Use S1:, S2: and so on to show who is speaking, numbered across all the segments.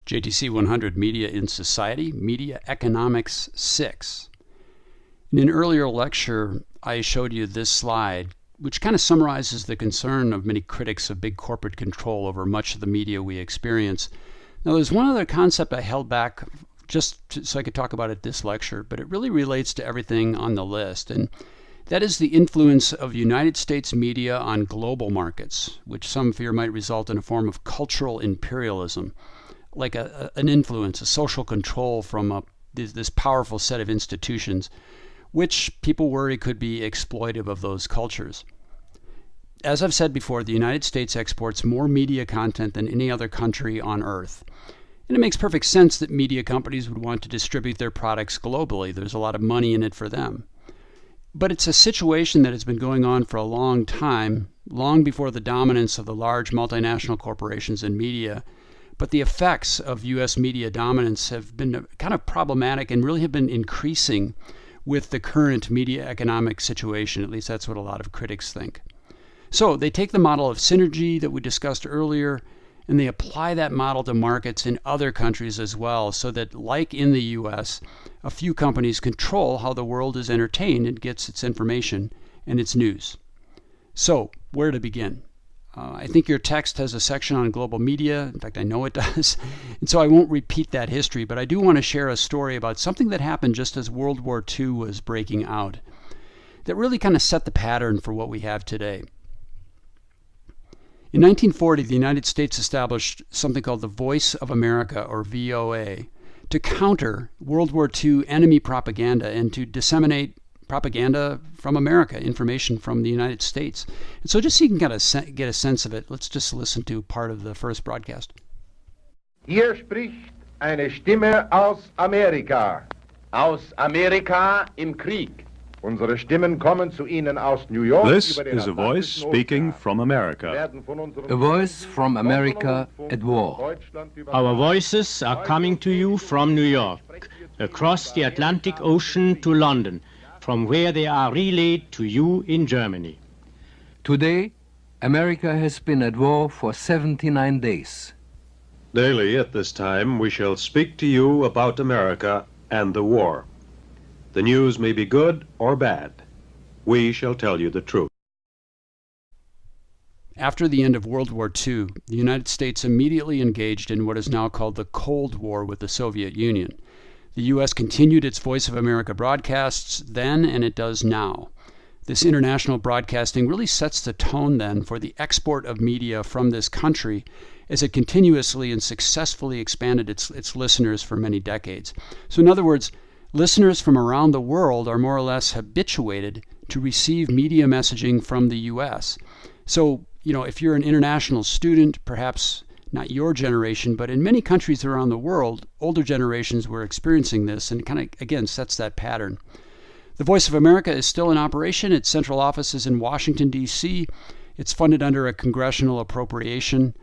S1: JTC 100 Media in Society, Media Economics 6. In an earlier lecture, I showed you this slide, which kind of summarizes the concern of many critics of big corporate control over much of the media we experience. Now, there's one other concept I held back so I could talk about it this lecture, but it really relates to everything on the list, and that is the influence of United States media on global markets, which some fear might result in a form of cultural imperialism, like an influence, a social control from this powerful set of institutions, which people worry could be exploitive of those cultures. As I've said before, the United States exports more media content than any other country on earth. And it makes perfect sense that media companies would want to distribute their products globally. There's a lot of money in it for them. But it's a situation that has been going on for a long time, long before the dominance of the large multinational corporations in media. But the effects of U.S. media dominance have been kind of problematic and really have been increasing with the current media economic situation. At least that's what a lot of critics think. So they take the model of synergy that we discussed earlier, and they apply that model to markets in other countries as well, so that, like in the U.S., a few companies control how the world is entertained and gets its information and its news. So, where to begin? I think your text has a section on global media. In fact, I know it does. And so I won't repeat that history, but I do want to share a story about something that happened just as World War II was breaking out that really kind of set the pattern for what we have today. In 1940, the United States established something called the Voice of America, or VOA, to counter World War II enemy propaganda and to disseminate propaganda from America, information from the United States. And so just so you can kind of get a sense of it, let's just listen to part of the first broadcast.
S2: Hier spricht eine Stimme aus Amerika.
S3: Aus Amerika im Krieg.
S2: Unsere Stimmen kommen zu Ihnen aus New York.
S4: This is a voice speaking from America.
S5: A voice from America at war.
S6: Our voices are coming to you from New York, across the Atlantic Ocean to London, from where they are relayed to you in Germany.
S5: Today, America has been at war for 79 days.
S4: Daily at this time we shall speak to you about America and the war. The news may be good or bad. We shall tell you the truth.
S1: After the end of World War II, the United States immediately engaged in what is now called the Cold War with the Soviet Union. The U.S. continued its Voice of America broadcasts then, and it does now. This international broadcasting really sets the tone then for the export of media from this country as it continuously and successfully expanded its listeners for many decades. So in other words, listeners from around the world are more or less habituated to receive media messaging from the U.S. So, if you're an international student, perhaps not your generation, but in many countries around the world, older generations were experiencing this, and it kind of, again, sets that pattern. The Voice of America is still in operation. Its central office is in Washington, D.C. It's funded under a congressional appropriation.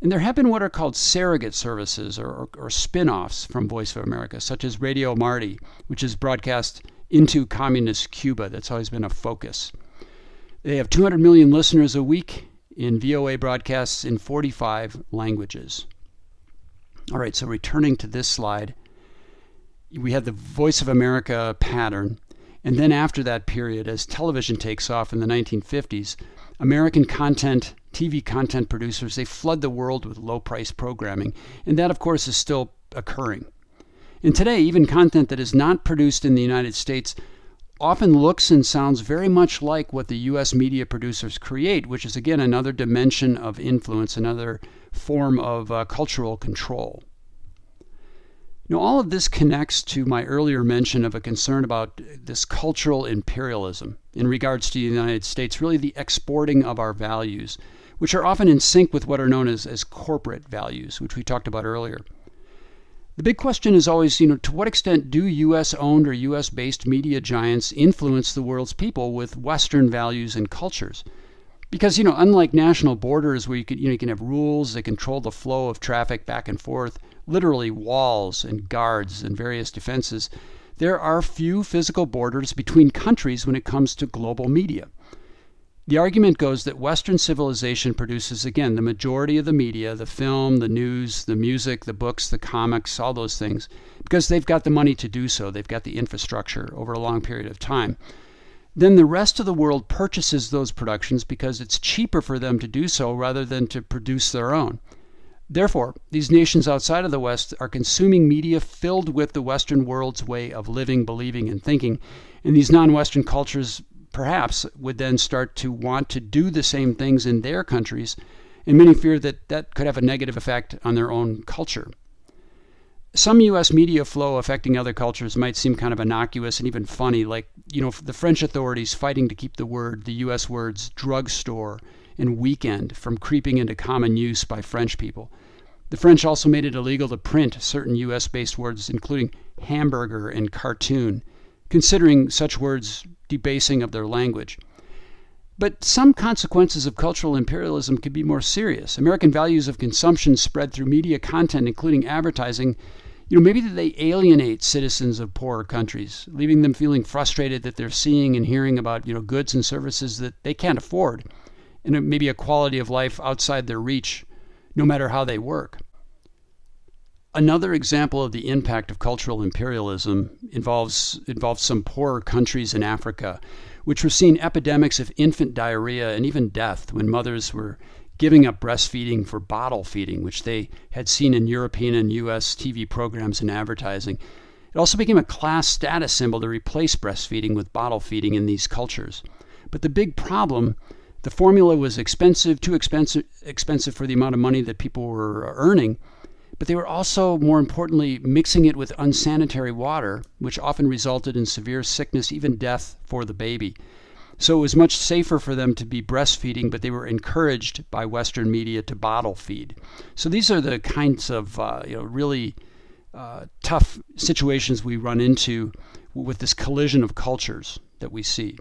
S1: And there have been what are called surrogate services or spin-offs from Voice of America, such as Radio Marti, which is broadcast into communist Cuba. That's always been a focus. They have 200 million listeners a week in VOA broadcasts in 45 languages. All right, so returning to this slide, we had the Voice of America pattern, and then after that period, as television takes off in the 1950s, American TV content producers, they flood the world with low-price programming, and that, of course, is still occurring. And today, even content that is not produced in the United States often looks and sounds very much like what the U.S. media producers create, which is, again, another dimension of influence, another form of cultural control. All of this connects to my earlier mention of a concern about this cultural imperialism in regards to the United States, really the exporting of our values, which are often in sync with what are known as corporate values, which we talked about earlier. The big question is always, to what extent do U.S.-owned or U.S.-based media giants influence the world's people with Western values and cultures? Because, unlike national borders where you can have rules that control the flow of traffic back and forth, literally walls and guards and various defenses, there are few physical borders between countries when it comes to global media. The argument goes that Western civilization produces, again, the majority of the media, the film, the news, the music, the books, the comics, all those things, because they've got the money to do so. They've got the infrastructure over a long period of time. Then the rest of the world purchases those productions because it's cheaper for them to do so rather than to produce their own. Therefore, these nations outside of the West are consuming media filled with the Western world's way of living, believing, and thinking, and these non-Western cultures perhaps would then start to want to do the same things in their countries, and many fear that that could have a negative effect on their own culture. Some U.S. media flow affecting other cultures might seem kind of innocuous and even funny, like, the French authorities fighting to keep the U.S. words drugstore and weekend from creeping into common use by French people. The French also made it illegal to print certain U.S.-based words, including hamburger and cartoon, considering such words debasing of their language. But some consequences of cultural imperialism could be more serious. American values of consumption spread through media content, including advertising. Maybe they alienate citizens of poorer countries, leaving them feeling frustrated that they're seeing and hearing about, goods and services that they can't afford, and maybe a quality of life outside their reach, no matter how they work. Another example of the impact of cultural imperialism involves some poorer countries in Africa, which were seeing epidemics of infant diarrhea and even death when mothers were giving up breastfeeding for bottle feeding, which they had seen in European and U.S. TV programs and advertising. It also became a class status symbol to replace breastfeeding with bottle feeding in these cultures. But the big problem, the formula was too expensive for the amount of money that people were earning, but they were also, more importantly, mixing it with unsanitary water, which often resulted in severe sickness, even death for the baby. So it was much safer for them to be breastfeeding, but they were encouraged by Western media to bottle feed. So these are the kinds of really tough situations we run into with this collision of cultures that we see.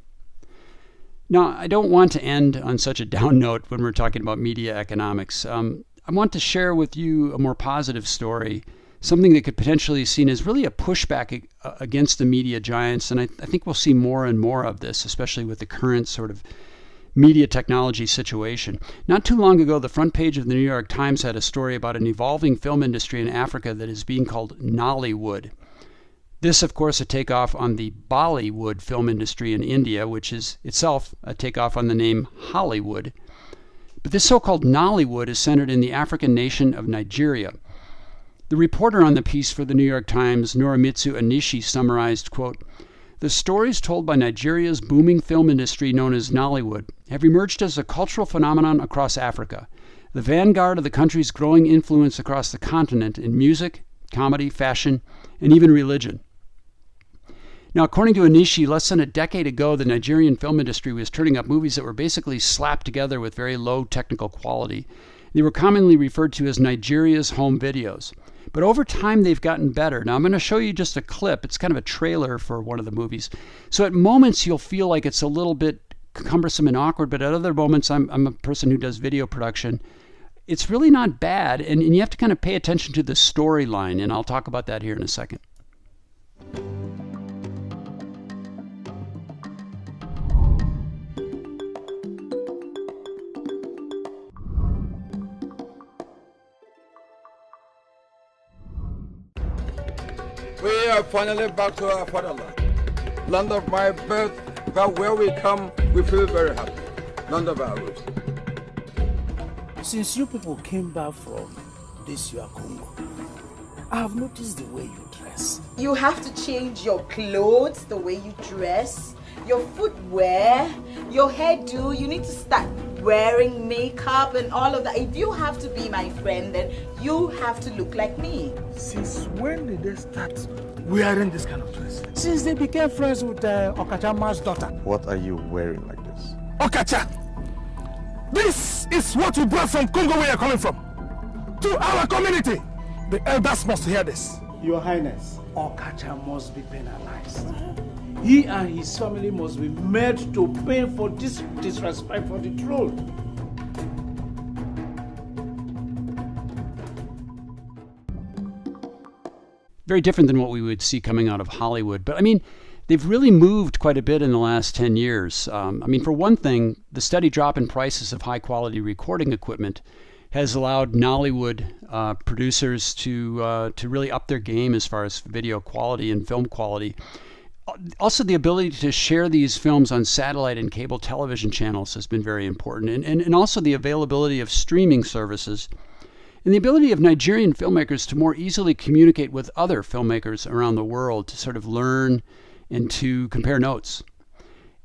S1: Now, I don't want to end on such a down note when we're talking about media economics. I want to share with you a more positive story, something that could potentially be seen as really a pushback against the media giants, and I think we'll see more and more of this, especially with the current sort of media technology situation. Not too long ago, the front page of the New York Times had a story about an evolving film industry in Africa that is being called Nollywood. This, of course, a takeoff on the Bollywood film industry in India, which is itself a takeoff on the name Hollywood. But this so-called Nollywood is centered in the African nation of Nigeria. The reporter on the piece for the New York Times, Norimitsu Anishi, summarized, quote, "The stories told by Nigeria's booming film industry known as Nollywood have emerged as a cultural phenomenon across Africa, the vanguard of the country's growing influence across the continent in music, comedy, fashion, and even religion." Now, according to Anishi, less than a decade ago, the Nigerian film industry was turning up movies that were basically slapped together with very low technical quality. They were commonly referred to as Nigeria's home videos. But over time, they've gotten better. Now, I'm going to show you just a clip. It's kind of a trailer for one of the movies. So at moments, you'll feel like it's a little bit cumbersome and awkward, but at other moments, I'm a person who does video production. It's really not bad, and you have to kind of pay attention to the storyline, and I'll talk about that here in a second.
S7: We are finally back to our fatherland, land of my birth, but where we come, we feel very happy, land of our roots.
S8: Since you people came back from this your Congo, I have noticed the way you dress.
S9: You have to change your clothes, the way you dress, your footwear, your hairdo. You need to start wearing makeup and all of that. If you have to be my friend, then you have to look like me.
S8: Since when did they start wearing this kind of dress?
S10: Since they became friends with Okachama's daughter.
S11: What are you wearing like this?
S10: Okacha! This is what you brought from Congo, where you're coming from, to our community. The elders must hear this.
S8: Your Highness, Okacha must be penalized. He and his family must be made to pay for this disrespect for the throne.
S1: Very different than what we would see coming out of Hollywood. But I mean, they've really moved quite a bit in the last 10 years. For one thing, the steady drop in prices of high-quality recording equipment has allowed Nollywood producers to really up their game as far as video quality and film quality. Also, the ability to share these films on satellite and cable television channels has been very important, and also the availability of streaming services and the ability of Nigerian filmmakers to more easily communicate with other filmmakers around the world to sort of learn and to compare notes.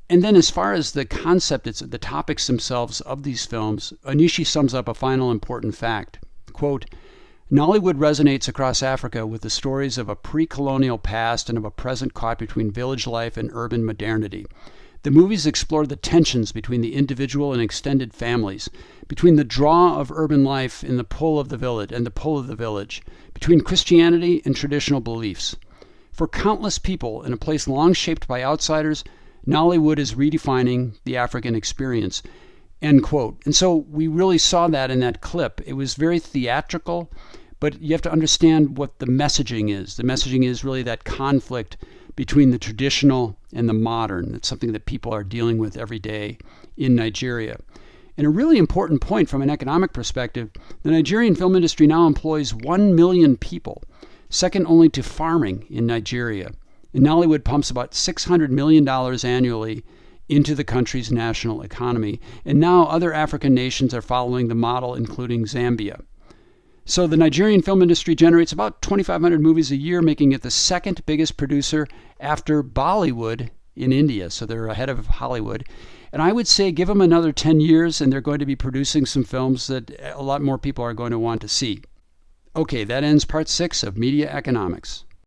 S1: And then as far as the concept, it's the topics themselves of these films, Onishi sums up a final important fact. Quote, Nollywood resonates across Africa with the stories of a pre-colonial past and of a present caught between village life and urban modernity. The movies explore the tensions between the individual and extended families, between the draw of urban life and the pull of the village, between Christianity and traditional beliefs. For countless people in a place long shaped by outsiders, Nollywood is redefining the African experience. End quote. And so we really saw that in that clip. It was very theatrical, but you have to understand what the messaging is. The messaging is really that conflict between the traditional and the modern. It's something that people are dealing with every day in Nigeria. And a really important point from an economic perspective, the Nigerian film industry now employs 1 million people, second only to farming in Nigeria. And Nollywood pumps about $600 million annually into the country's national economy. And now other African nations are following the model, including Zambia. So the Nigerian film industry generates about 2,500 movies a year, making it the second biggest producer after Bollywood in India. So they're ahead of Hollywood. And I would say give them another 10 years and they're going to be producing some films that a lot more people are going to want to see. Okay, that ends part 6 of Media Economics.